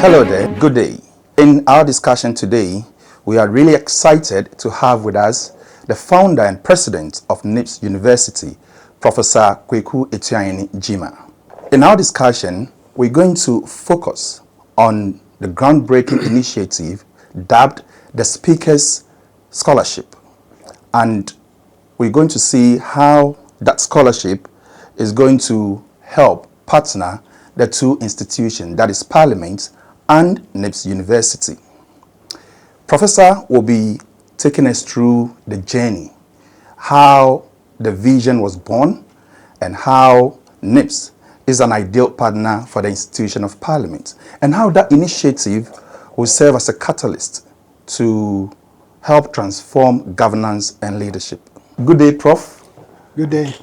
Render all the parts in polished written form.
Hello there, good day. In our discussion today, we are really excited to have with us the founder and president of NiBS University, Professor Kwaku Atuahene-Gima. In our discussion, we're going to focus on the groundbreaking initiative dubbed the Speaker's Scholarship. And we're going to see how that scholarship is going to help partner the two institutions, that is Parliament and NiBS University. Professor will be taking us through the journey, how the vision was born and how NiBS is an ideal partner for the institution of Parliament, and how that initiative will serve as a catalyst to help transform governance and leadership. Good day, Prof. Good day.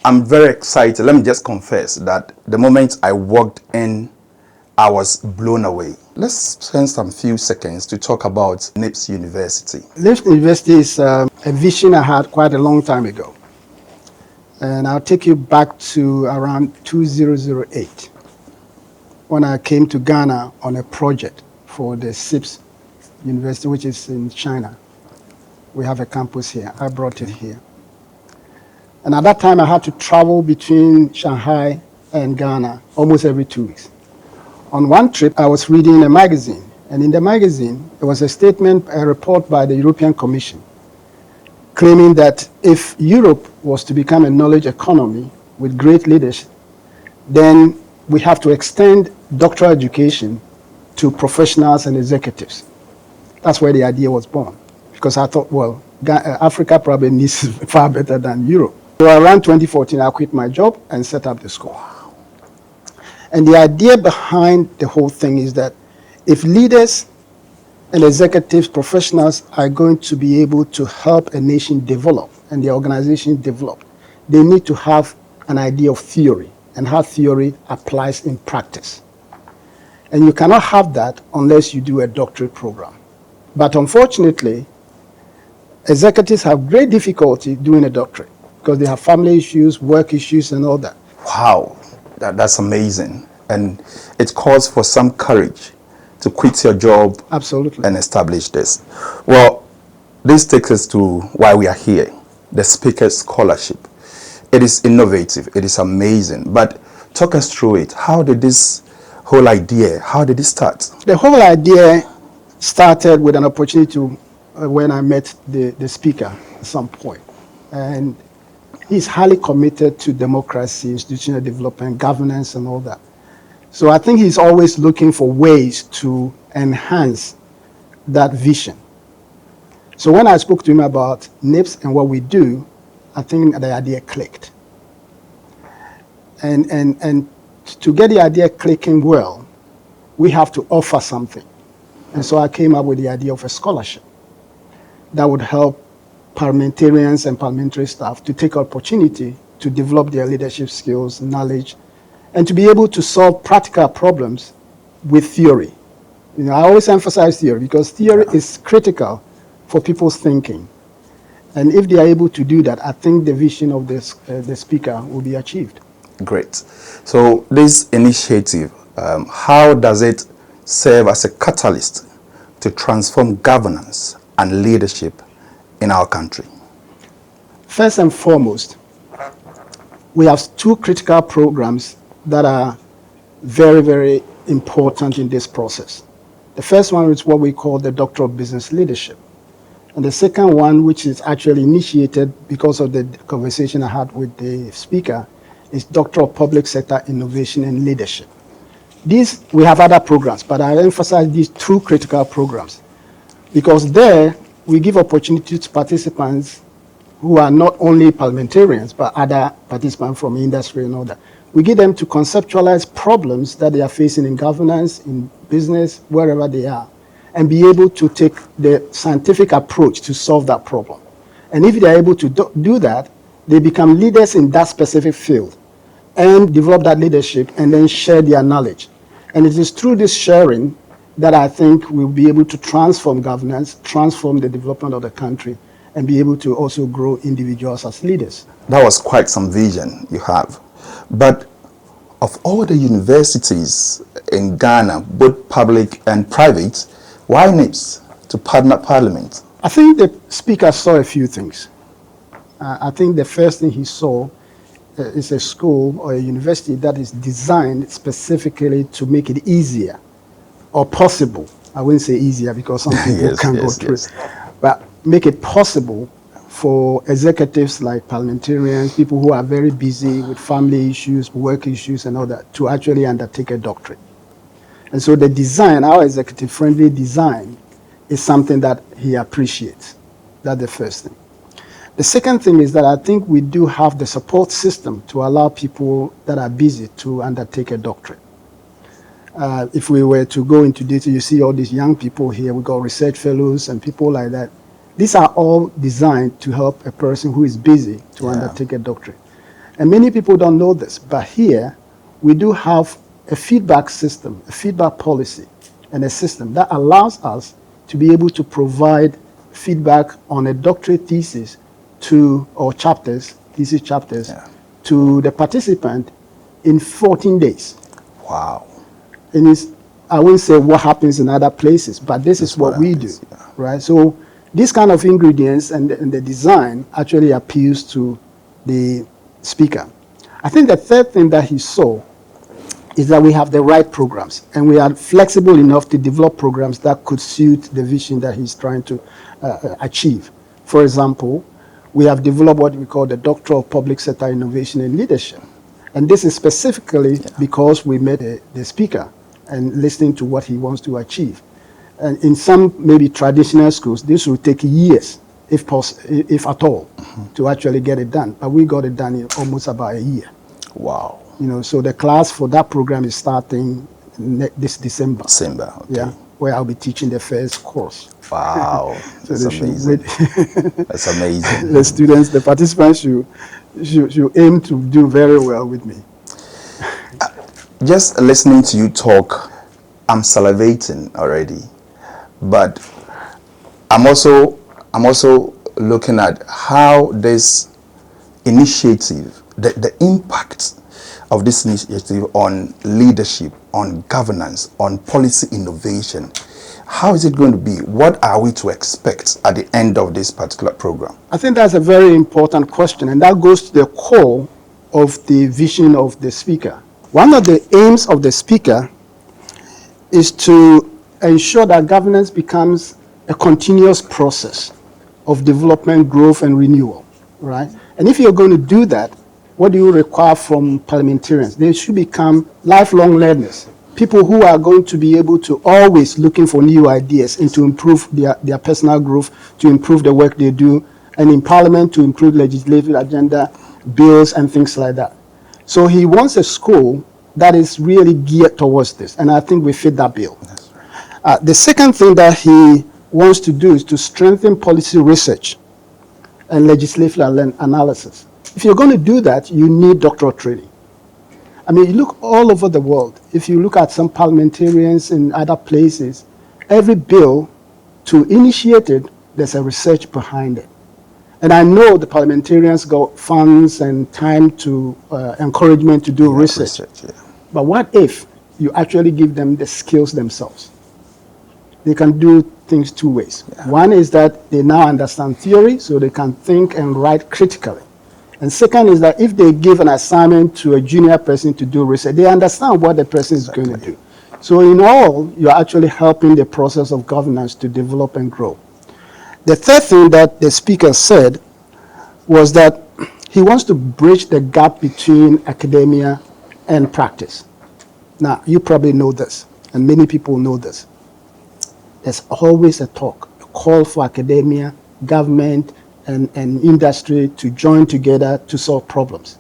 I'm very excited. Let me just confess that the moment I walked in, I was blown away. Let's spend some few seconds to talk about NiBS University. NiBS University is a vision I had quite a long time ago. And I'll take you back to around 2008 when I came to Ghana on a project for the SIPS University, which is in China. We have a campus here. I brought it here. And at that time, I had to travel between Shanghai and Ghana almost every 2 weeks. On one trip, I was reading a magazine, and in the magazine, there was a statement, a report by the European Commission, claiming that if Europe was to become a knowledge economy with great leaders, then we have to extend doctoral education to professionals and executives. That's where the idea was born, because I thought, well, Africa probably needs it far better than Europe. So around 2014, I quit my job and set up the school. And the idea behind the whole thing is that if leaders and executives, professionals are going to be able to help a nation develop and the organization develop, they need to have an idea of theory and how theory applies in practice. And you cannot have that unless you do a doctorate program. But unfortunately, executives have great difficulty doing a doctorate because they have family issues, work issues, and all that. Wow, that's amazing. And it calls for some courage to quit your job. Absolutely. And establish this. Well, this takes us to why we are here, the Speaker's Scholarship. It is innovative, it is amazing, but talk us through it. How did this whole idea, how did it start? The whole idea started with an opportunity to, when I met the speaker at some point. And he's highly committed to democracy, institutional development, governance, and all that. So I think he's always looking for ways to enhance that vision. So when I spoke to him about NiBS and what we do, I think the idea clicked. And to get the idea clicking well, we have to offer something. And so I came up with the idea of a scholarship that would help parliamentarians and parliamentary staff to take opportunity to develop their leadership skills, knowledge, and to be able to solve practical problems with theory. You know, I always emphasize theory because theory is critical for people's thinking. And if they are able to do that, I think the vision of the speaker will be achieved. Great. So this initiative, how does it serve as a catalyst to transform governance and leadership in our country? First and foremost, we have two critical programs that are very, very important in this process. The first one is what we call the Doctor of Business Leadership. And the second one, which is actually initiated because of the conversation I had with the speaker, is Doctor of Public Sector Innovation and Leadership. These, we have other programs, but I emphasize these two critical programs because there we give opportunity to participants who are not only parliamentarians, but other participants from industry and all that. We get them to conceptualize problems that they are facing in governance, in business, wherever they are, and be able to take the scientific approach to solve that problem. And if they are able to do that, they become leaders in that specific field and develop that leadership and then share their knowledge. And it is through this sharing that I think we'll be able to transform governance, transform the development of the country, and be able to also grow individuals as leaders. That was quite some vision you have. But of all the universities in Ghana, both public and private. Why NiBS to partner Parliament? I think the speaker saw a few things. I think the first thing he saw is a school or a university that is designed specifically to make it easier or possible. I wouldn't say easier because some people can't go through it, but make it possible for executives like parliamentarians, people who are very busy with family issues, work issues and all that, to actually undertake a doctorate. And so the design, our executive-friendly design, is something that he appreciates. That's the first thing. The second thing is that I think we do have the support system to allow people that are busy to undertake a doctorate. If we were to go into detail, you see all these young people here. We got research fellows and people like that. These are all designed to help a person who is busy to undertake a doctorate. And many people don't know this, but here we do have a feedback system, a feedback policy, and a system that allows us to be able to provide feedback on a doctorate thesis or thesis chapters, to the participant in 14 days. Wow. And I won't say what happens in other places, but this is what we do, right? So this kind of ingredients and the design actually appeals to the speaker. I think the third thing that he saw is that we have the right programs and we are flexible enough to develop programs that could suit the vision that he's trying to achieve. For example, we have developed what we call the Doctor of Public Sector Innovation and Leadership. And this is specifically because we met the speaker and listening to what he wants to achieve. And in some maybe traditional schools, this will take years, if at all, to actually get it done. But we got it done in almost about a year. Wow. You know, so the class for that program is starting this December. December, okay. Yeah, where I'll be teaching the first course. Wow, So that's amazing. That's amazing. The students, the participants should aim to do very well with me. Just listening to you talk, I'm salivating already. But I'm also looking at how this initiative, the impact of this initiative on leadership, on governance, on policy innovation. How is it going to be? What are we to expect at the end of this particular program? I think that's a very important question, and that goes to the core of the vision of the speaker. One of the aims of the speaker is to ensure that governance becomes a continuous process of development, growth, and renewal, right? And if you're going to do that, what do you require from parliamentarians? They should become lifelong learners, people who are going to be able to always looking for new ideas and to improve their personal growth, to improve the work they do, and in parliament to improve legislative agenda, bills, and things like that. So he wants a school that is really geared towards this, and I think we fit that bill. The second thing that he wants to do is to strengthen policy research and legislative analysis. If you're going to do that, you need doctoral training. I mean, you look all over the world. If you look at some parliamentarians in other places, every bill to initiate it, there's a research behind it. And I know the parliamentarians got funds and time to encouragement to do research. But what if you actually give them the skills themselves? They can do things two ways. One is that they now understand theory, so they can think and write critically. And second is that if they give an assignment to a junior person to do research, they understand what the person is going to do. So in all, you're actually helping the process of governance to develop and grow. The third thing that the speaker said was that he wants to bridge the gap between academia and practice. Now, you probably know this, and many people know this. There's always a call for academia, government, and industry to join together to solve problems.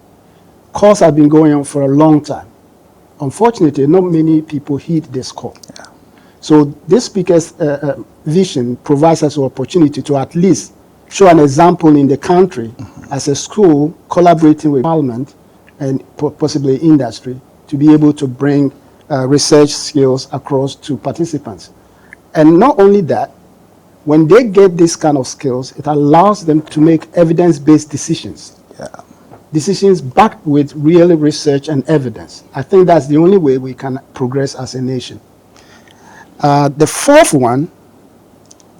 Calls have been going on for a long time. Unfortunately, not many people heed this call. So this speaker's vision provides us an opportunity to at least show an example in the country as a school collaborating with Parliament and possibly industry to be able to bring research skills across to participants. And not only that, when they get this kind of skills, it allows them to make evidence-based decisions. decisions backed with real research and evidence. I think that's the only way we can progress as a nation. The fourth one,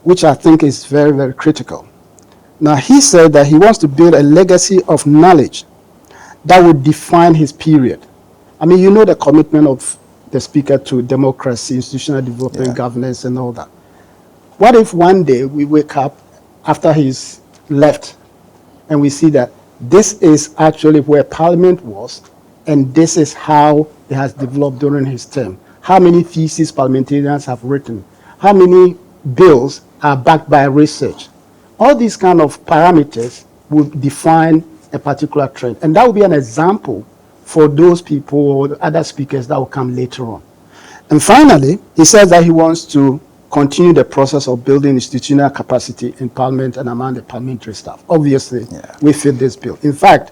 which I think is very, very critical. Now, he said that he wants to build a legacy of knowledge that would define his period. I mean, you know the commitment of the speaker to democracy, institutional development, governance, and all that. What if one day we wake up after he's left and we see that this is actually where Parliament was, and this is how it has developed during his term? How many theses parliamentarians have written? How many bills are backed by research? All these kind of parameters will define a particular trend. And that will be an example for those people or other speakers that will come later on. And finally, he says that he wants to continue the process of building institutional capacity in Parliament and among the parliamentary staff. Obviously, we fit this bill. In fact,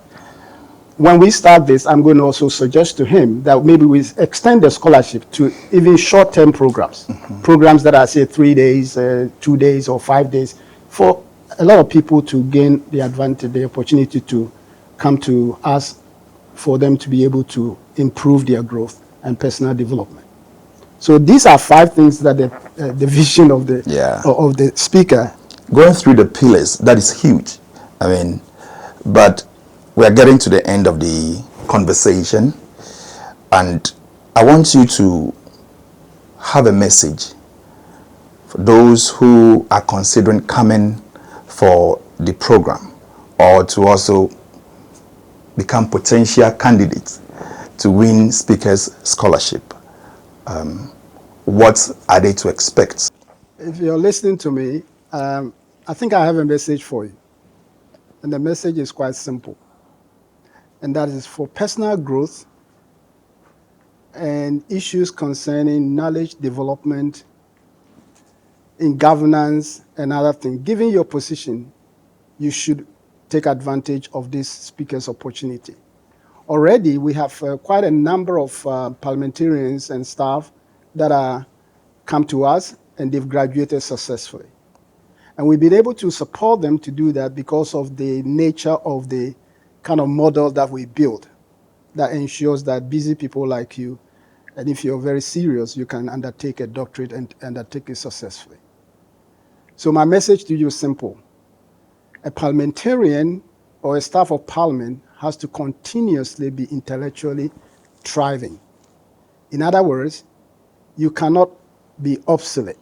when we start this, I'm going to also suggest to him that maybe we extend the scholarship to even short-term programs, programs that are, say, 3 days, 2 days, or 5 days, for a lot of people to gain the advantage, the opportunity to come to us for them to be able to improve their growth and personal development. So these are 5 things that the vision of the speaker. Going through the pillars, that is huge. I mean, but we are getting to the end of the conversation, and I want you to have a message for those who are considering coming for the program, or to also become potential candidates to win speakers scholarship. What are they to expect? If you're listening to me, I think I have a message for you. And the message is quite simple. And that is for personal growth and issues concerning knowledge development in governance and other things. Given your position, you should take advantage of this speaker's opportunity. Already, we have quite a number of parliamentarians and staff that are come to us, and they've graduated successfully. And we've been able to support them to do that because of the nature of the kind of model that we build that ensures that busy people like you, and if you're very serious, you can undertake a doctorate and undertake it successfully. So my message to you is simple. A parliamentarian or a staff of parliament has to continuously be intellectually thriving. In other words, you cannot be obsolete.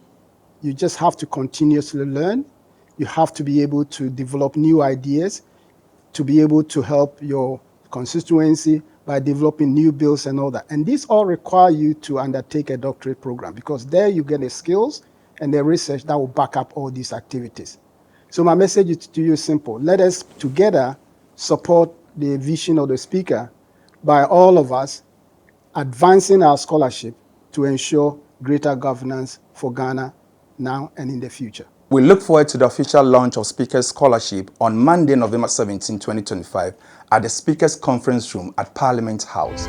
You just have to continuously learn. You have to be able to develop new ideas, to be able to help your constituency by developing new bills and all that. And these all require you to undertake a doctorate program, because there you get the skills and the research that will back up all these activities. So my message to you is simple. Let us together support the vision of the speaker by all of us advancing our scholarship to ensure greater governance for Ghana now and in the future. We look forward to the official launch of Speakers Scholarship on Monday, November 17, 2025 at the Speakers Conference Room at Parliament House.